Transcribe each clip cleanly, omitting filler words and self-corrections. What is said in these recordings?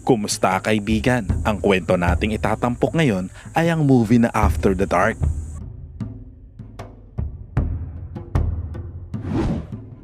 Kumusta kaibigan? Ang kwento nating itatampok ngayon ay ang movie na After the Dark.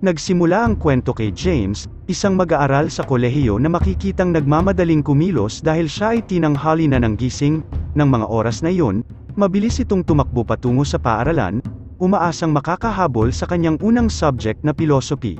Nagsimula ang kwento kay James, isang mag-aaral sa kolehiyo na makikitang nagmamadaling kumilos dahil siya ay tinanghali na ng gising. Ng mga oras na iyon, mabilis itong tumakbo patungo sa paaralan, umaasang makakahabol sa kanyang unang subject na philosophy.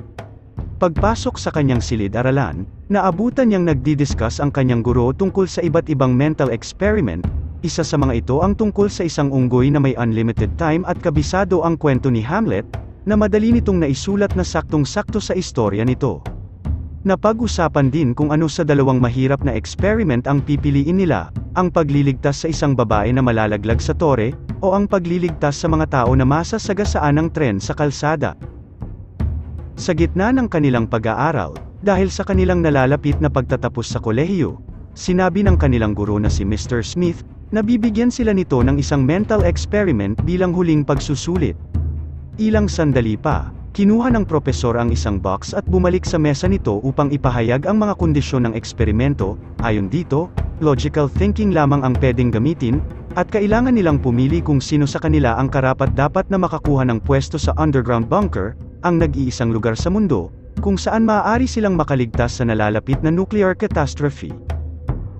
Pagpasok sa kanyang silid-aralan, naabutan niyang nagdidiscuss ang kanyang guro tungkol sa iba't ibang mental experiment. Isa sa mga ito ang tungkol sa isang unggoy na may unlimited time at kabisado ang kwento ni Hamlet, na madali nitong naisulat na saktong-sakto sa istorya nito. Napag-usapan din kung ano sa dalawang mahirap na experiment ang pipiliin nila, ang pagliligtas sa isang babae na malalaglag sa tore, o ang pagliligtas sa mga tao na masasagasaan ng tren sa kalsada. Sa gitna ng kanilang pag-aaral, dahil sa kanilang nalalapit na pagtatapos sa kolehiyo, sinabi ng kanilang guro na si Mr. Smith, na bibigyan sila nito ng isang mental experiment bilang huling pagsusulit. Ilang sandali pa, kinuha ng propesor ang isang box at bumalik sa mesa nito upang ipahayag ang mga kondisyon ng eksperimento. Ayon dito, logical thinking lamang ang pwedeng gamitin, at kailangan nilang pumili kung sino sa kanila ang karapat-dapat na makakuha ng pwesto sa underground bunker, ang nag-iisang lugar sa mundo, kung saan maaari silang makaligtas sa nalalapit na nuclear catastrophe.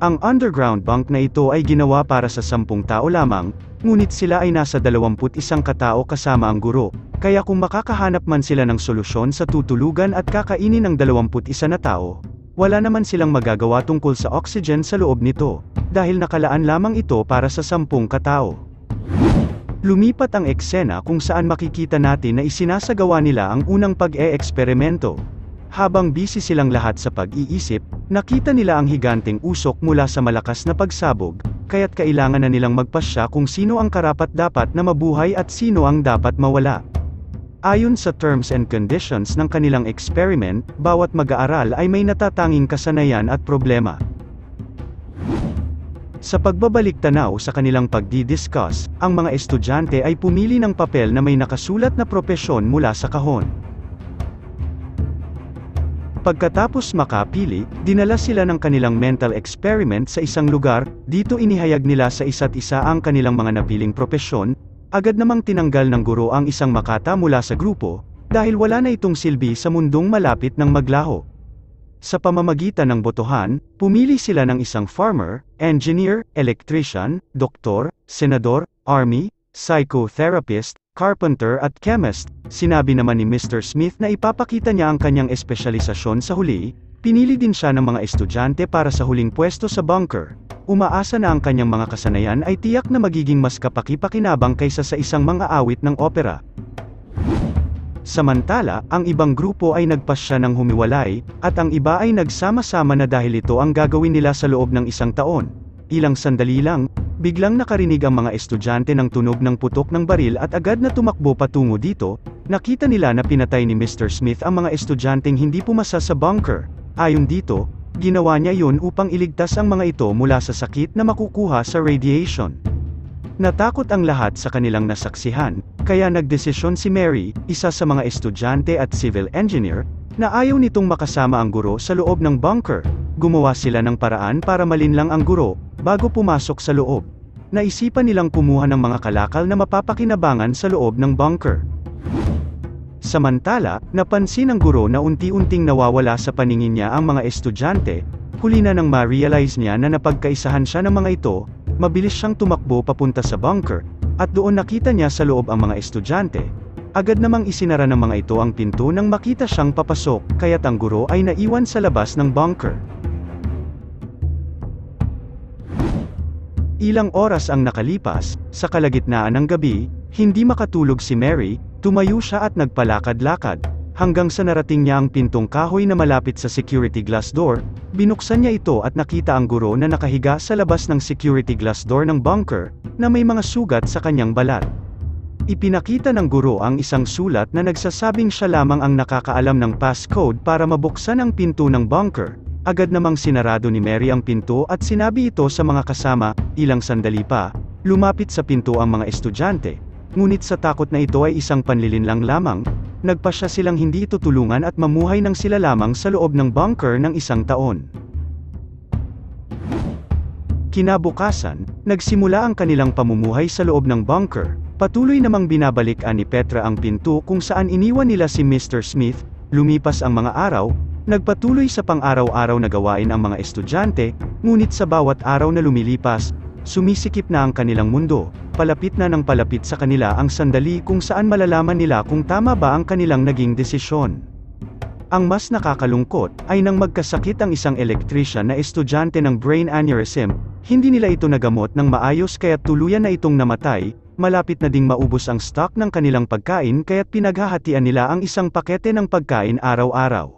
Ang underground bunk na ito ay ginawa para sa 10 tao lamang, ngunit sila ay nasa 21 katao kasama ang guro, kaya kung makakahanap man sila ng solusyon sa tutulugan at kakainin ng 21 na tao, wala naman silang magagawa tungkol sa oxygen sa loob nito, dahil nakalaan lamang ito para sa 10 katao. Lumipat ang eksena kung saan makikita natin na isinasagawa nila ang unang pag-e-eksperimento. Habang busy silang lahat sa pag-iisip, nakita nila ang higanteng usok mula sa malakas na pagsabog, kaya't kailangan na nilang magpasya kung sino ang karapat-dapat na mabuhay at sino ang dapat mawala. Ayon sa terms and conditions ng kanilang experiment, bawat mag-aaral ay may natatanging kasanayan at problema. Sa pagbabalik tanaw sa kanilang pagdi-discuss, ang mga estudyante ay pumili ng papel na may nakasulat na propesyon mula sa kahon. Pagkatapos makapili, dinala sila ng kanilang mental experiment sa isang lugar. Dito inihayag nila sa isa't isa ang kanilang mga napiling propesyon. Agad namang tinanggal ng guro ang isang makata mula sa grupo, dahil wala na itong silbi sa mundong malapit ng maglaho. Sa pamamagitan ng botohan, pumili sila ng isang farmer, engineer, electrician, doktor, senador, army, psychotherapist, carpenter at chemist. Sinabi naman ni Mr. Smith na ipapakita niya ang kanyang espesyalisasyon sa huli. Pinili din siya ng mga estudyante para sa huling pwesto sa bunker. Umaasa na ang kanyang mga kasanayan ay tiyak na magiging mas kapaki-pakinabang kaysa sa isang mga awit ng opera. Samantala, ang ibang grupo ay nagpasya ng humiwalay, at ang iba ay nagsama-sama na dahil ito ang gagawin nila sa loob ng isang taon. Ilang sandali lang, biglang nakarinig ang mga estudyante ng tunog ng putok ng baril at agad na tumakbo patungo dito. Nakita nila na pinatay ni Mr. Smith ang mga estudyanteng hindi pumasa sa bunker. Ayon dito, ginawa niya yun upang iligtas ang mga ito mula sa sakit na makukuha sa radiation. Natakot ang lahat sa kanilang nasaksihan, kaya nagdesisyon si Mary, isa sa mga estudyante at civil engineer, na ayaw nitong makasama ang guro sa loob ng bunker. Gumawa sila ng paraan para malinlang ang guro, bago pumasok sa loob. Naisipan nilang kumuha ng mga kalakal na mapapakinabangan sa loob ng bunker. Samantala, napansin ng guro na unti-unting nawawala sa paningin niya ang mga estudyante. Huli na nang ma-realize niya na napagkaisahan siya ng mga ito, mabilis siyang tumakbo papunta sa bunker, at doon nakita niya sa loob ang mga estudyante. Agad namang isinara ng mga ito ang pinto nang makita siyang papasok, kaya't ang guro ay naiwan sa labas ng bunker. Ilang oras ang nakalipas, sa kalagitnaan ng gabi, hindi makatulog si Mary. Tumayo siya at nagpalakad-lakad, hanggang sa narating niya ang pintong kahoy na malapit sa security glass door. Binuksan niya ito at nakita ang guro na nakahiga sa labas ng security glass door ng bunker, na may mga sugat sa kanyang balat. Ipinakita ng guro ang isang sulat na nagsasabing siya lamang ang nakakaalam ng passcode para mabuksan ang pinto ng bunker. Agad namang sinarado ni Mary ang pinto at sinabi ito sa mga kasama. Ilang sandali pa, lumapit sa pinto ang mga estudyante. Ngunit sa takot na ito ay isang panlilinlang lamang, nagpasya silang hindi tutulungan at mamuhay ng sila lamang sa loob ng bunker ng 1 taon. Kinabukasan, nagsimula ang kanilang pamumuhay sa loob ng bunker. Patuloy namang binabalikan ni Petra ang pinto kung saan iniwan nila si Mr. Smith. Lumipas ang mga araw, nagpatuloy sa pang-araw-araw na gawain ang mga estudyante, ngunit sa bawat araw na lumilipas, sumisikip na ang kanilang mundo. Palapit na ng palapit sa kanila ang sandali kung saan malalaman nila kung tama ba ang kanilang naging desisyon. Ang mas nakakalungkot ay nang magkasakit ang isang electrician na estudyante ng brain aneurysm. Hindi nila ito nagamot ng maayos kaya't tuluyan na itong namatay. Malapit na ding maubos ang stock ng kanilang pagkain kaya't pinaghahatian nila ang isang pakete ng pagkain araw-araw.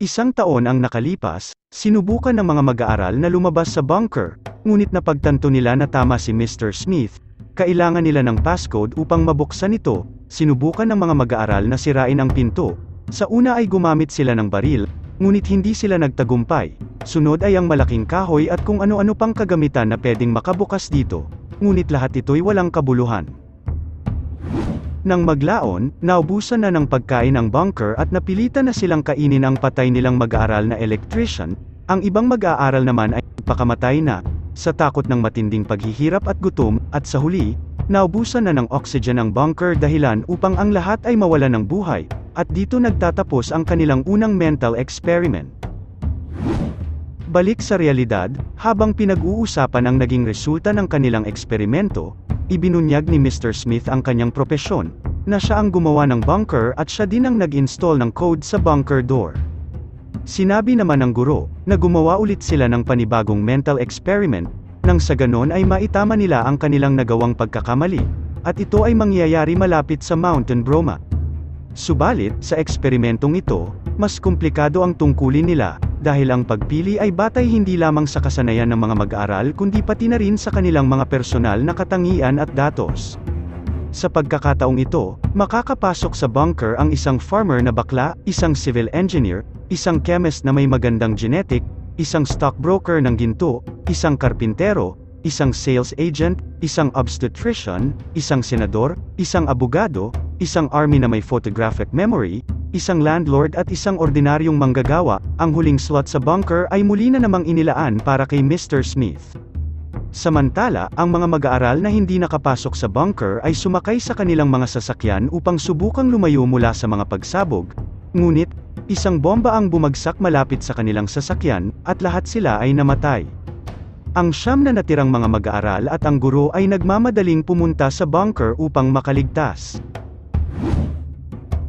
Isang taon ang nakalipas, sinubukan ng mga mag-aaral na lumabas sa bunker, ngunit napagtanto nila na tama si Mr. Smith. Kailangan nila ng passcode upang mabuksan ito. Sinubukan ng mga mag-aaral na sirain ang pinto. Sa una ay gumamit sila ng baril, ngunit hindi sila nagtagumpay. Sunod ay ang malaking kahoy at kung ano-ano pang kagamitan na pwedeng makabukas dito, ngunit lahat ito'y walang kabuluhan. Nang maglaon, naubusan na ng pagkain ang bunker at napilitan na silang kainin ang patay nilang mag-aaral na electrician. Ang ibang mag-aaral naman ay pakamatay na, sa takot ng matinding paghihirap at gutom, at sa huli, naubusan na ng oxygen ang bunker dahilan upang ang lahat ay mawalan ng buhay, at dito nagtatapos ang kanilang unang mental experiment. Balik sa realidad, habang pinag-uusapan ang naging resulta ng kanilang eksperimento, ibinunyag ni Mr. Smith ang kanyang propesyon, na siya ang gumawa ng bunker at siya din ang nag-install ng code sa bunker door. Sinabi naman ng guro, na gumawa ulit sila ng panibagong mental experiment, nang sa ganon ay maitama nila ang kanilang nagawang pagkakamali, at ito ay mangyayari malapit sa Mountain Broma. Subalit, sa eksperimentong ito, mas komplikado ang tungkulin nila, dahil ang pagpili ay batay hindi lamang sa kasanayan ng mga mag-aaral kundi pati na rin sa kanilang mga personal na katangian at datos. Sa pagkakataong ito, makakapasok sa bunker ang isang farmer na bakla, isang civil engineer, isang chemist na may magandang genetic, isang stockbroker ng ginto, isang karpintero, isang sales agent, isang obstetrician, isang senador, isang abogado, isang army na may photographic memory, isang landlord at isang ordinaryong manggagawa. Ang huling slot sa bunker ay muli na namang inilaan para kay Mr. Smith. Samantala, ang mga mag-aaral na hindi nakapasok sa bunker ay sumakay sa kanilang mga sasakyan upang subukang lumayo mula sa mga pagsabog. Ngunit, isang bomba ang bumagsak malapit sa kanilang sasakyan, at lahat sila ay namatay. Ang 9 na natirang mga mag-aaral at ang guro ay nagmamadaling pumunta sa bunker upang makaligtas.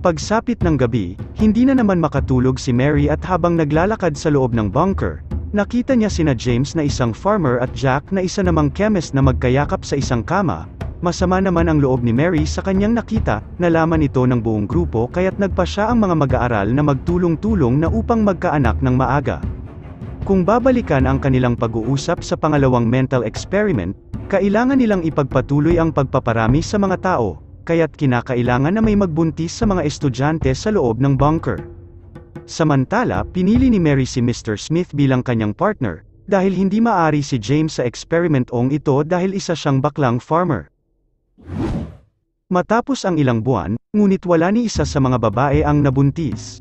Pagsapit ng gabi, hindi na naman makatulog si Mary at habang naglalakad sa loob ng bunker, nakita niya sina James na isang farmer at Jack na isa namang chemist na magkayakap sa isang kama. Masama naman ang loob ni Mary sa kanyang nakita. Nalaman ito ng buong grupo kaya't nagpa siya ang mga mag-aaral na magtulong-tulong na upang magkaanak ng maaga. Kung babalikan ang kanilang pag-uusap sa pangalawang mental experiment, kailangan nilang ipagpatuloy ang pagpaparami sa mga tao, kaya't kinakailangan na may magbuntis sa mga estudyante sa loob ng bunker. Samantala, pinili ni Mary si Mr. Smith bilang kanyang partner, dahil hindi maari si James sa experimentong ito dahil isa siyang baklang farmer. Matapos ang ilang buwan, ngunit wala ni isa sa mga babae ang nabuntis.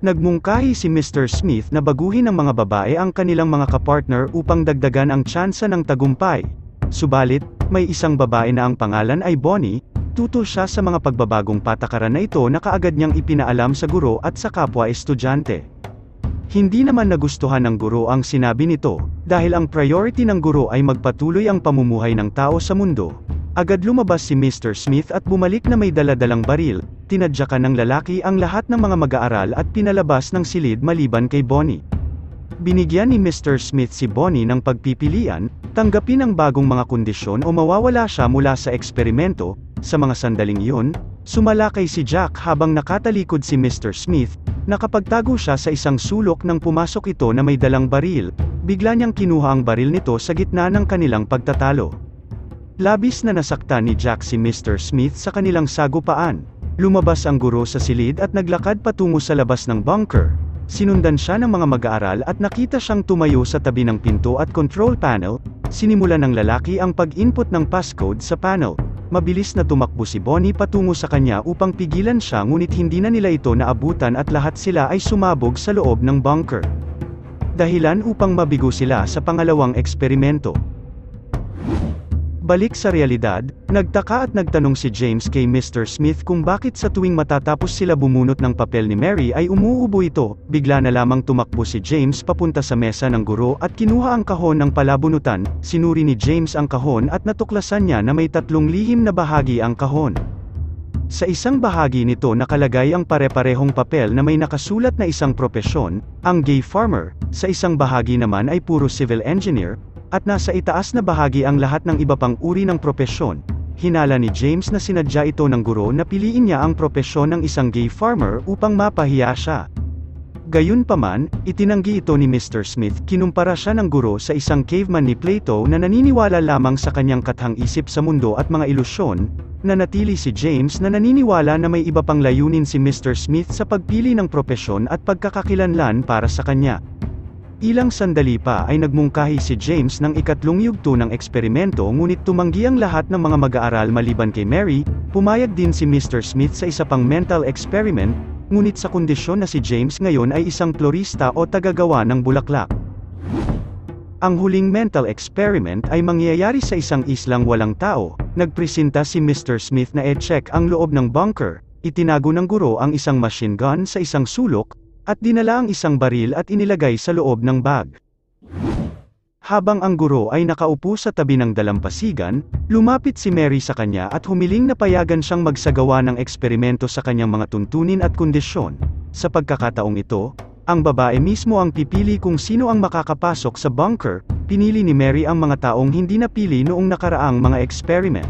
Nagmungkahi si Mr. Smith na baguhin ng mga babae ang kanilang mga kapartner upang dagdagan ang tsansa ng tagumpay. Subalit, may isang babae na ang pangalan ay Bonnie. Tutol siya sa mga pagbabagong patakaran na ito na kaagad niyang ipinaalam sa guro at sa kapwa estudyante. Hindi naman nagustuhan ng guro ang sinabi nito, dahil ang priority ng guro ay magpatuloy ang pamumuhay ng tao sa mundo. Agad lumabas si Mr. Smith at bumalik na may dala-dalang baril. Tinadyakan ng lalaki ang lahat ng mga mag-aaral at pinalabas ng silid maliban kay Bonnie. Binigyan ni Mr. Smith si Bonnie ng pagpipilian, tanggapin ang bagong mga kondisyon o mawawala siya mula sa eksperimento. Sa mga sandaling iyon, sumalakay si Jack habang nakatalikod si Mr. Smith. Nakapagtago siya sa isang sulok nang pumasok ito na may dalang baril. Bigla niyang kinuha ang baril nito sa gitna ng kanilang pagtatalo. Labis na nasaktan ni Jack si Mr. Smith sa kanilang sagupaan. Lumabas ang guro sa silid at naglakad patungo sa labas ng bunker. Sinundan siya ng mga mag-aaral at nakita siyang tumayo sa tabi ng pinto at control panel. Sinimulan ng lalaki ang pag-input ng passcode sa panel. Mabilis na tumakbo si Bonnie patungo sa kanya upang pigilan siya ngunit hindi na nila ito naabutan at lahat sila ay sumabog sa loob ng bunker. dahilan upang mabigo sila sa pangalawang eksperimento. Balik sa realidad, nagtaka at nagtanong si James kay Mr. Smith kung bakit sa tuwing matatapos sila bumunot ng papel ni Mary ay umuubo ito. Bigla na lamang tumakbo si James papunta sa mesa ng guro at kinuha ang kahon ng palabunutan. Sinuri ni James ang kahon at natuklasan niya na may 3 lihim na bahagi ang kahon. Sa isang bahagi nito nakalagay ang pare-parehong papel na may nakasulat na isang propesyon, ang gay farmer, sa isang bahagi naman ay puro civil engineer, at nasa itaas na bahagi ang lahat ng iba pang uri ng propesyon. Hinala ni James na sinadya ito ng guro na piliin niya ang propesyon ng isang gay farmer upang mapahiya siya. Gayunpaman, itinanggi ito ni Mr. Smith. Kinumpara siya ng guro sa isang caveman ni Plato na naniniwala lamang sa kanyang kathang-isip sa mundo at mga ilusyon. Nanatili si James na naniniwala na may iba pang layunin si Mr. Smith sa pagpili ng propesyon at pagkakakilanlan para sa kanya. Ilang sandali pa ay nagmungkahi si James ng ikatlong yugto ng eksperimento, ngunit tumanggi ang lahat ng mga mag-aaral maliban kay Mary. Pumayag din si Mr. Smith sa isa pang mental experiment, ngunit sa kondisyon na si James ngayon ay isang florista o tagagawa ng bulaklak. Ang huling mental experiment ay mangyayari sa isang islang walang tao. Nagpresenta si Mr. Smith na i-check ang loob ng bunker. Itinago ng guro ang isang machine gun sa isang sulok, at dinala ang isang baril at inilagay sa loob ng bag. Habang ang guro ay nakaupo sa tabi ng dalampasigan, lumapit si Mary sa kanya at humiling na payagan siyang magsagawa ng eksperimento sa kanyang mga tuntunin at kondisyon. Sa pagkakataong ito, ang babae mismo ang pipili kung sino ang makakapasok sa bunker. Pinili ni Mary ang mga taong hindi napili noong nakaraang mga experiment.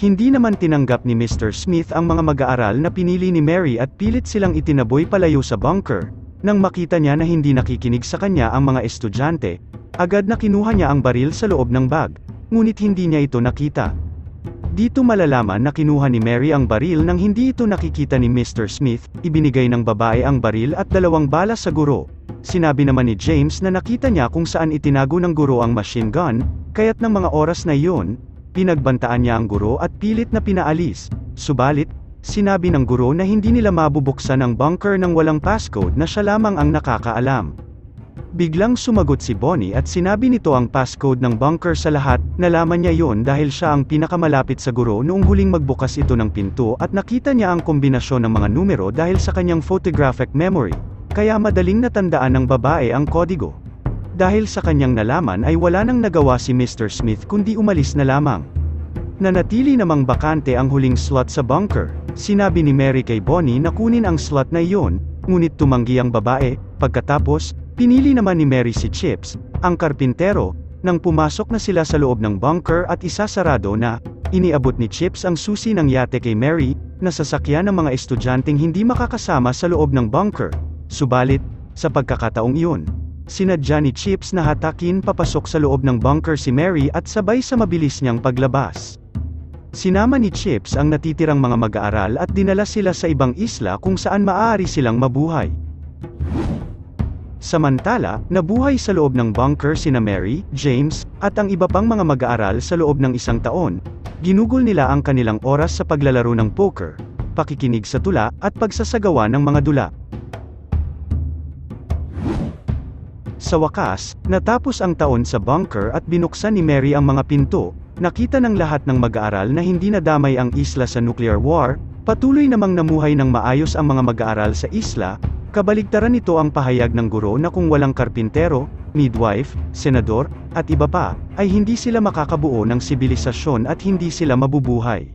Hindi naman tinanggap ni Mr. Smith ang mga mag-aaral na pinili ni Mary at pilit silang itinaboy palayo sa bunker. Nang makita niya na hindi nakikinig sa kanya ang mga estudyante, agad na kinuha niya ang baril sa loob ng bag, ngunit hindi niya ito nakita. Dito malalaman na kinuha ni Mary ang baril nang hindi ito nakikita ni Mr. Smith. Ibinigay ng babae ang baril at 2 bala sa guro. Sinabi naman ni James na nakita niya kung saan itinago ng guro ang machine gun, kaya't ng mga oras na iyon, pinagbantaan niya ang guro at pilit na pinaalis. Subalit, sinabi ng guro na hindi nila mabubuksan ang bunker ng walang passcode na siya lamang ang nakakaalam. Biglang sumagot si Bonnie at sinabi nito ang passcode ng bunker sa lahat. Nalaman niya yon dahil siya ang pinakamalapit sa guro noong huling magbukas ito ng pinto at nakita niya ang kombinasyon ng mga numero dahil sa kanyang photographic memory, kaya madaling natandaan ng babae ang kodigo. Dahil sa kanyang nalaman ay wala nang nagawa si Mr. Smith kundi umalis na lamang. Nanatili namang bakante ang huling slot sa bunker. Sinabi ni Mary kay Bonnie na kunin ang slot na iyon, ngunit tumanggi ang babae. Pagkatapos, pinili naman ni Mary si Chips, ang karpintero. Nang pumasok na sila sa loob ng bunker at isasarado na, iniabot ni Chips ang susi ng yate kay Mary, na sasakyan ng mga estudyanteng hindi makakasama sa loob ng bunker. Subalit, sa pagkakataong iyon, sinadya ni Chips na hatakin papasok sa loob ng bunker si Mary at sabay sa mabilis niyang paglabas. Sinama ni Chips ang natitirang mga mag-aaral at dinala sila sa ibang isla kung saan maaari silang mabuhay. Samantala, nabuhay sa loob ng bunker sina Mary, James, at ang iba pang mga mag-aaral sa loob ng 1 taon. Ginugol nila ang kanilang oras sa paglalaro ng poker, pakikinig sa tula, at pagsasagawa ng mga dula. Sa wakas, natapos ang taon sa bunker at binuksan ni Mary ang mga pinto. Nakita ng lahat ng mag-aaral na hindi nadamay ang isla sa nuclear war. Patuloy namang namuhay ng maayos ang mga mag-aaral sa isla. Kabaligtaran nito ang pahayag ng guro na kung walang karpintero, midwife, senador, at iba pa, ay hindi sila makakabuo ng sibilisasyon at hindi sila mabubuhay.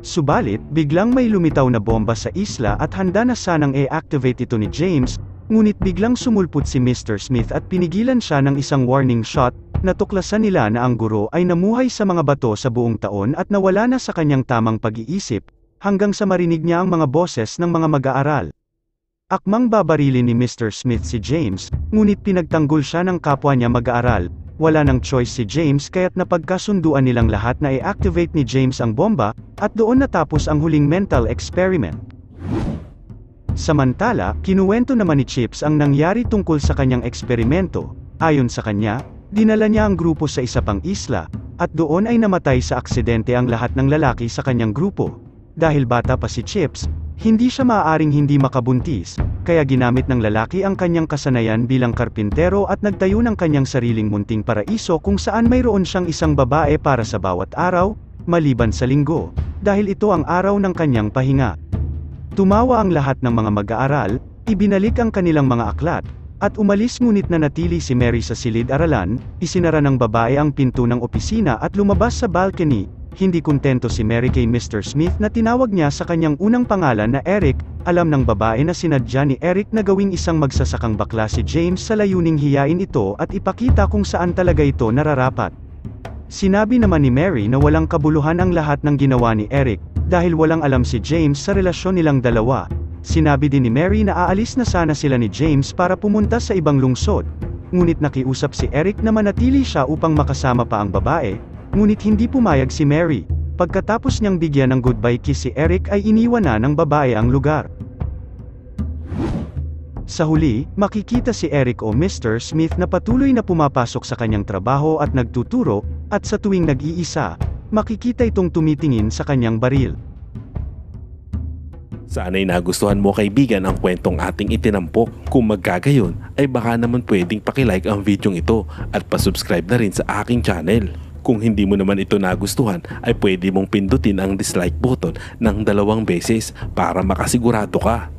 Subalit, biglang may lumitaw na bomba sa isla at handa na sanang i-activate ito ni James. Ngunit biglang sumulpot si Mr. Smith at pinigilan siya ng isang warning shot. Natuklasan nila na ang guro ay namuhay sa mga bato sa buong taon at nawala na sa kanyang tamang pag-iisip, hanggang sa marinig niya ang mga boses ng mga mag-aaral. Akmang babarilin ni Mr. Smith si James, ngunit pinagtanggol siya ng kapwa niya mag-aaral. Wala nang choice si James kaya't napagkasunduan nilang lahat na i-activate ni James ang bomba, at doon natapos ang huling mental experiment. Samantala, kinuwento naman ni Chips ang nangyari tungkol sa kanyang eksperimento. Ayon sa kanya, dinala niya ang grupo sa isa pang isla, at doon ay namatay sa aksidente ang lahat ng lalaki sa kanyang grupo. Dahil bata pa si Chips, hindi siya maaaring hindi makabuntis, kaya ginamit ng lalaki ang kanyang kasanayan bilang karpintero at nagtayo ng kanyang sariling munting paraiso kung saan mayroon siyang isang babae para sa bawat araw, maliban sa linggo, dahil ito ang araw ng kanyang pahinga. Tumawa ang lahat ng mga mag-aaral, ibinalik ang kanilang mga aklat, at umalis ngunit nanatili si Mary sa silid-aralan, isinara ng babae ang pinto ng opisina at lumabas sa balcony. Hindi kontento si Mary kay Mr. Smith na tinawag niya sa kanyang unang pangalan na Eric, alam ng babae na sinadya ni Eric na gawing isang magsasakang bakla si James sa layuning hiyain ito at ipakita kung saan talaga ito nararapat. Sinabi naman ni Mary na walang kabuluhan ang lahat ng ginawa ni Eric, dahil walang alam si James sa relasyon nilang dalawa. Sinabi din ni Mary na aalis na sana sila ni James para pumunta sa ibang lungsod. Ngunit nakiusap si Eric na manatili siya upang makasama pa ang babae, ngunit hindi pumayag si Mary. Pagkatapos niyang bigyan ng goodbye kiss si Eric ay iniwan na ng babae ang lugar. Sa huli, makikita si Eric o Mr. Smith na patuloy na pumapasok sa kanyang trabaho at nagtuturo, at sa tuwing nag-iisa, makikita itong tumitingin sa kanyang baril. Sana'y nagustuhan mo kaibigan ang kwentong ating itinampok. Kung magkagayon, ay baka naman pwedeng pakilike ang videong ito at pasubscribe na rin sa aking channel. Kung hindi mo naman ito nagustuhan, ay pwede mong pindutin ang dislike button ng 2 beses para makasigurado ka.